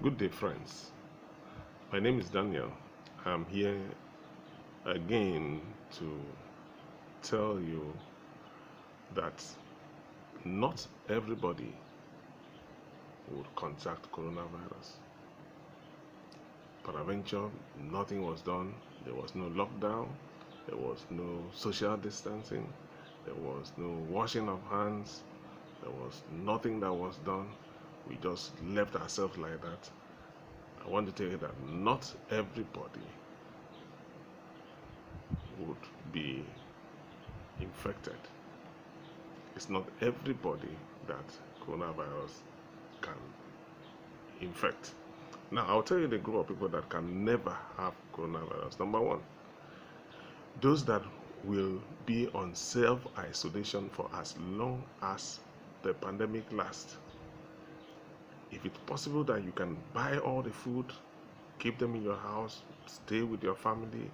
Good day, friends. My name is Daniel. I'm here again to tell you that not everybody would contract coronavirus. Peradventure, nothing was done. There was no lockdown. There was no social distancing. There was no washing of hands. There was nothing that was done. We just left ourselves like that. I want to tell you that not everybody would be infected. It's not everybody that coronavirus can infect. Now, I'll tell you the group of people that can never have coronavirus. Number one, those that will be on self-isolation for as long as the pandemic lasts. If it's possible that you can buy all the food, keep them in your house, stay with your family,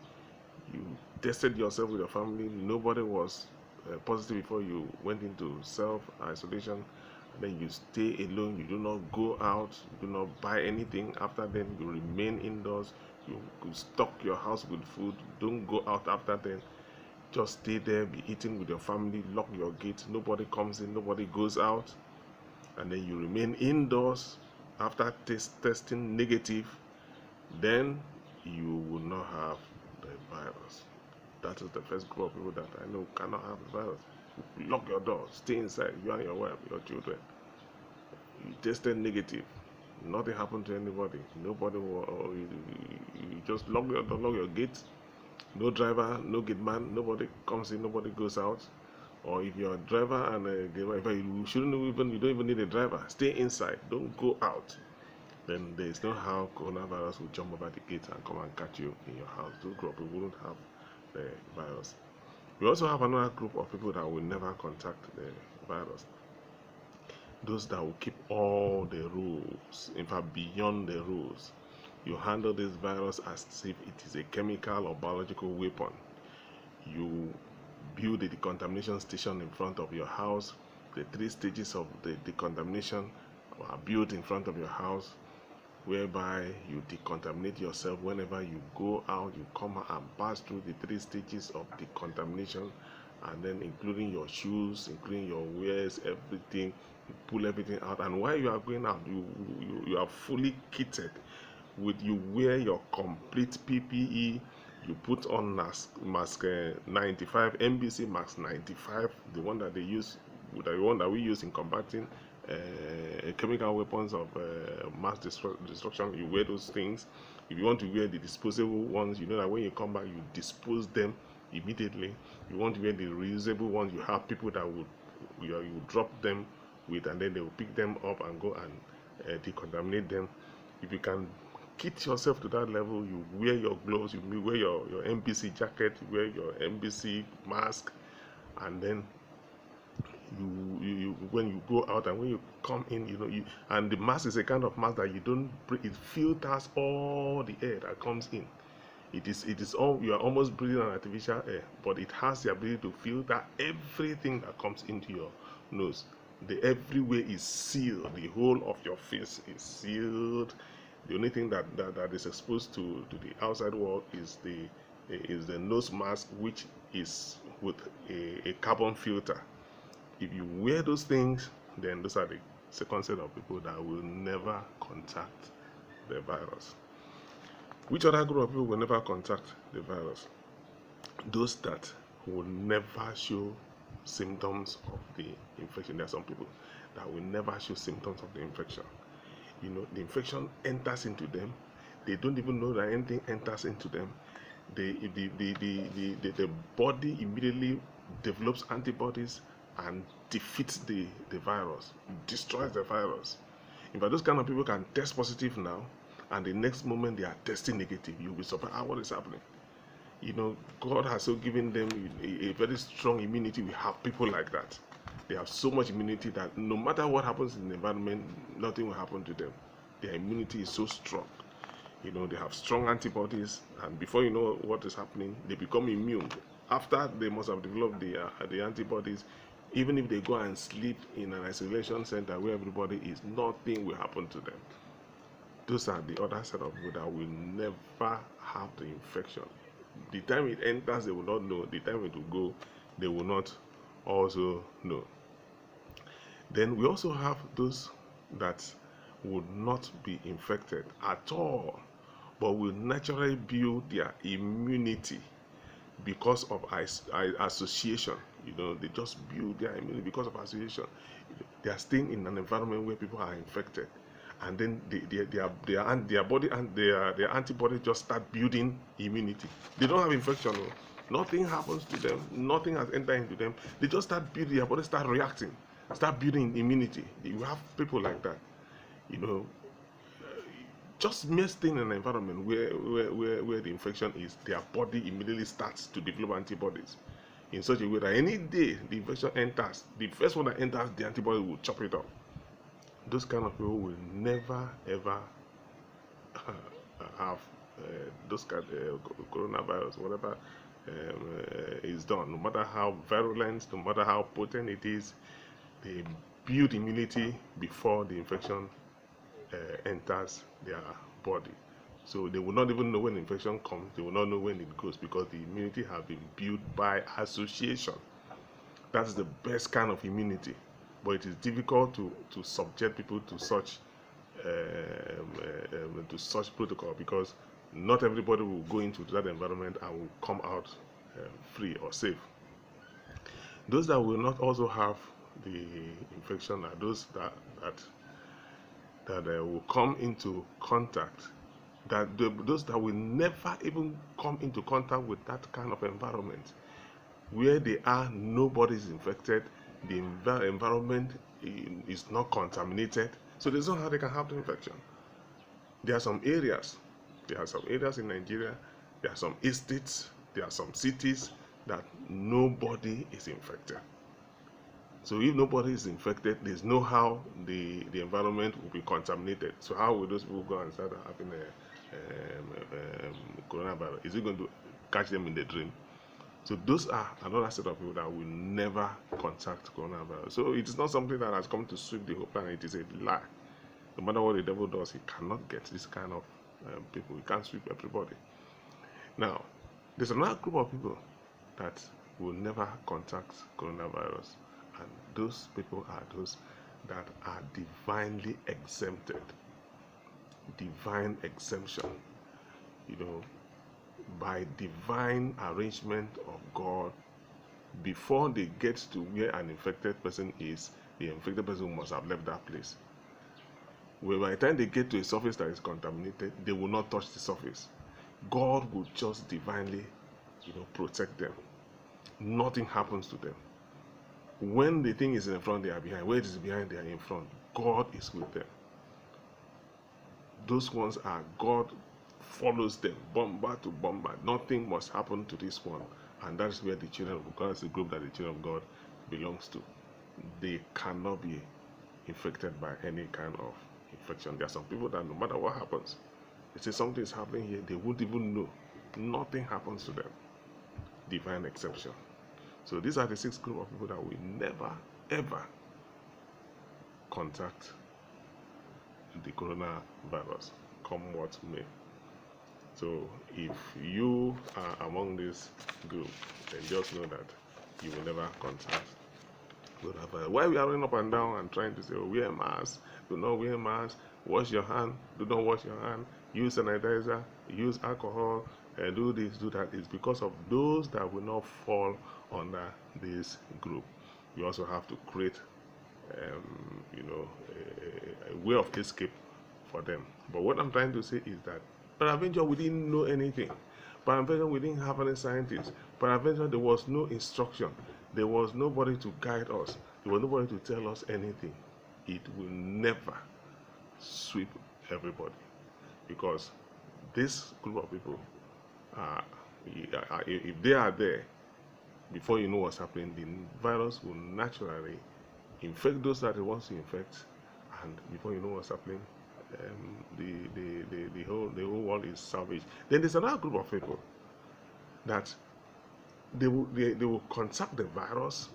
you tested yourself with your family, nobody was positive before you went into self-isolation, and then you stay alone, you do not go out, you do not buy anything. After then, you remain indoors, you stock your house with food, don't go out after then, just stay there, be eating with your family, lock your gate, nobody comes in, nobody goes out, and then you remain indoors. After testing negative, then you will not have the virus. That is the first group of people that I know cannot have the virus. Lock your door, stay inside, you and your wife, your children. You tested negative, nothing happened to anybody. Nobody will, you just lock your door, lock your gate. No driver, no gate man, nobody comes in, nobody goes out. Or if you're a driver and a driver, you don't even need a driver. Stay inside, don't go out. Then there is no how coronavirus will jump over the gate and come and catch you in your house. Those group of people wouldn't have the virus. We also have another group of people that will never contact the virus. Those that will keep all the rules, in fact, beyond the rules. You handle this virus as if it is a chemical or biological weapon. You build a decontamination station in front of your house. The 3 stages of the decontamination are built in front of your house, whereby you decontaminate yourself whenever you go out. You come out and pass through the 3 stages of decontamination, and then including your shoes, including your wares, everything. You pull everything out, and while you are going out, you are fully kitted with, you wear your complete PPE. You put on mask 95, NBC mask 95, the one that they use, the one that we use in combating chemical weapons of mass destruction. You wear those things. If you want to wear the disposable ones, you know that when you come back, you dispose them immediately. You want to wear the reusable ones, you have people that would you drop them with, and then they will pick them up and go and decontaminate them. If you can kit yourself to that level, you wear your gloves, you wear your NBC jacket, you wear your NBC mask, and then you when you go out and when you come in, and the mask is a kind of mask that you don't breathe. It filters all the air that comes in. It is all, you are almost breathing an artificial air, but it has the ability to filter everything that comes into your nose. The everywhere is sealed. The whole of your face is sealed. The only thing that is exposed to the outside world is the nose mask, which is with a carbon filter. If you wear those things, then those are the second set of people that will never contact the virus. Which other group of people will never contact the virus? Those that will never show symptoms of the infection. There are some people that will never show symptoms of the infection. The infection enters into them. They don't even know that anything enters into them. The body immediately develops antibodies and defeats the virus, destroys the virus. In fact, those kind of people can test positive now, and the next moment they are testing negative. You'll be surprised, what is happening? God has so given them a very strong immunity. We have people like that. They have so much immunity that no matter what happens in the environment, nothing will happen to them. Their immunity is so strong. They have strong antibodies, and before you know what is happening, they become immune. After they must have developed the antibodies, even if they go and sleep in an isolation center where everybody is, nothing will happen to them. Those are the other set of people that will never have the infection. The time it enters, they will not know. The time it will go, they will not also know. Then we also have those that would not be infected at all, but will naturally build their immunity because of association. They just build their immunity because of association. They are staying in an environment where people are infected, and then their body and their antibodies just start building immunity. They don't have infection. Nothing happens to them. Nothing has entered into them. They just start building. Their body start reacting, start building immunity. You have people like that. Just mere staying in an environment where the infection is, their body immediately starts to develop antibodies in such a way that any day the infection enters, the first one that enters, the antibody will chop it up. Those kind of people will never ever have those kind of coronavirus, whatever is done. No matter how virulent, no matter how potent it is, they build immunity before the infection enters their body. So they will not even know when infection comes. They will not know when it goes, because the immunity has been built by association. That's the best kind of immunity. But it is difficult to subject people to such protocol, because not everybody will go into that environment and will come out free or safe. Those that will not also have the infection are those that will come into contact, those that will never even come into contact with that kind of environment. Where they are, nobody is infected, the environment is not contaminated, so there's no how they can have the infection. There are some areas in Nigeria, there are some estates, there are some cities that nobody is infected. So if nobody is infected, there's no how the environment will be contaminated. So how will those people go and start having a coronavirus? Is it going to catch them in the dream? So those are another set of people that will never contact coronavirus. So it is not something that has come to sweep the whole planet. It is a lie. No matter what the devil does, he cannot get this kind of people. He can't sweep everybody. Now, there's another group of people that will never contact coronavirus. And those people are those that are divinely exempted. Divine exemption. By divine arrangement of God, before they get to where an infected person is, the infected person must have left that place. Where by the time they get to a surface that is contaminated, they will not touch the surface. God will just divinely, protect them. Nothing happens to them. When the thing is in front, they are behind. Where it is behind, they are in front. God is with them. Those ones are God follows them, bombard to bombard. Nothing must happen to this one. And that's where the children of God, is the group that the children of God belongs to. They cannot be infected by any kind of infection. There are some people that no matter what happens, they say something is happening here, they won't even know. Nothing happens to them. Divine exception. So these are the 6 group of people that will never, ever contact the coronavirus, come what may. So if you are among this group, then just know that you will never contact coronavirus. Why we are running up and down and trying to say, wear a mask, do not wear a mask, wash your hand, do not wash your hand, use sanitizer, use alcohol, do this, do that, is because of those that will not fall under this group. You also have to create a way of escape for them. But what I'm trying to say is that peradventure we didn't know anything. Peradventure we didn't have any scientists. Peradventure there was no instruction. There was nobody to guide us. There was nobody to tell us anything. It will never sweep everybody, because this group of people, if they are there, before you know what's happening, the virus will naturally infect those that it wants to infect, and before you know what's happening, the whole world is salvaged. Then there's another group of people that they will contact the virus.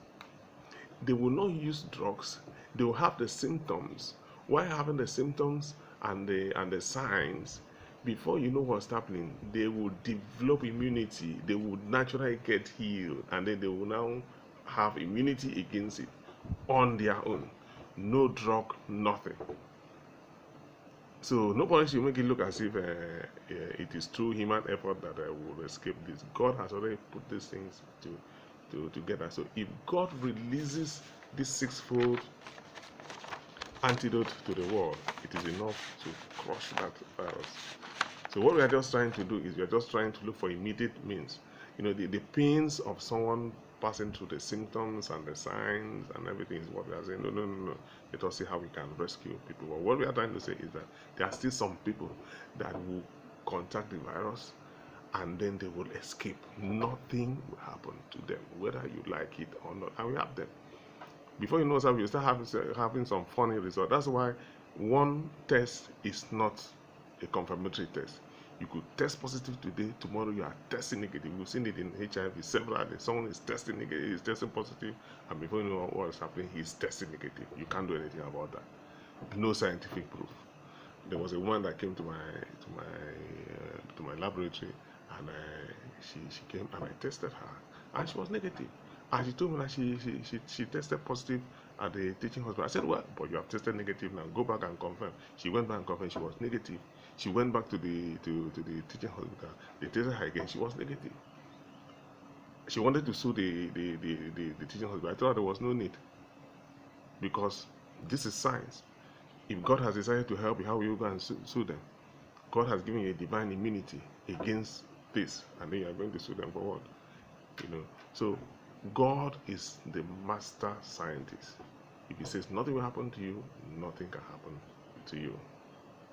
They will not use drugs. They will have the symptoms. While having the symptoms, and the signs, before you know what's happening, they will develop immunity. They would naturally get healed, and then they will now have immunity against it on their own. No drug, nothing. So nobody should make it look as if it is through human effort that I will escape this. God has already put these things together. So if God releases this sixfold antidote to the world, it is enough to crush that virus. So what we are just trying to do is we are just trying to look for immediate means. The pains of someone passing through the symptoms and the signs and everything is what we are saying. No, no, no, no. Let us see how we can rescue people. But what we are trying to say is that there are still some people that will contract the virus and then they will escape. Nothing will happen to them, whether you like it or not. And we have them. Before you know something, you start having some funny results. That's why one test is not a confirmatory test. You could test positive today, tomorrow you are testing negative. We've seen it in HIV several days. Someone is testing negative, is testing positive, and before you know what is happening, he's testing negative. You can't do anything about that. No scientific proof. There was a woman that came to my laboratory, and she came and I tested her, and she was negative. And she told me that she tested positive at the teaching hospital. I said, well, but you have tested negative now. Go back and confirm. She went back and confirmed she was negative. She went back to the teaching hospital. They tested her again. She was negative. She wanted to sue the teaching hospital. I told her there was no need, because this is science. If God has decided to help you, how will you go and sue them? God has given you a divine immunity against this, and then you are going to sue them for what? So God is the master scientist. If he says nothing will happen to you, nothing can happen to you.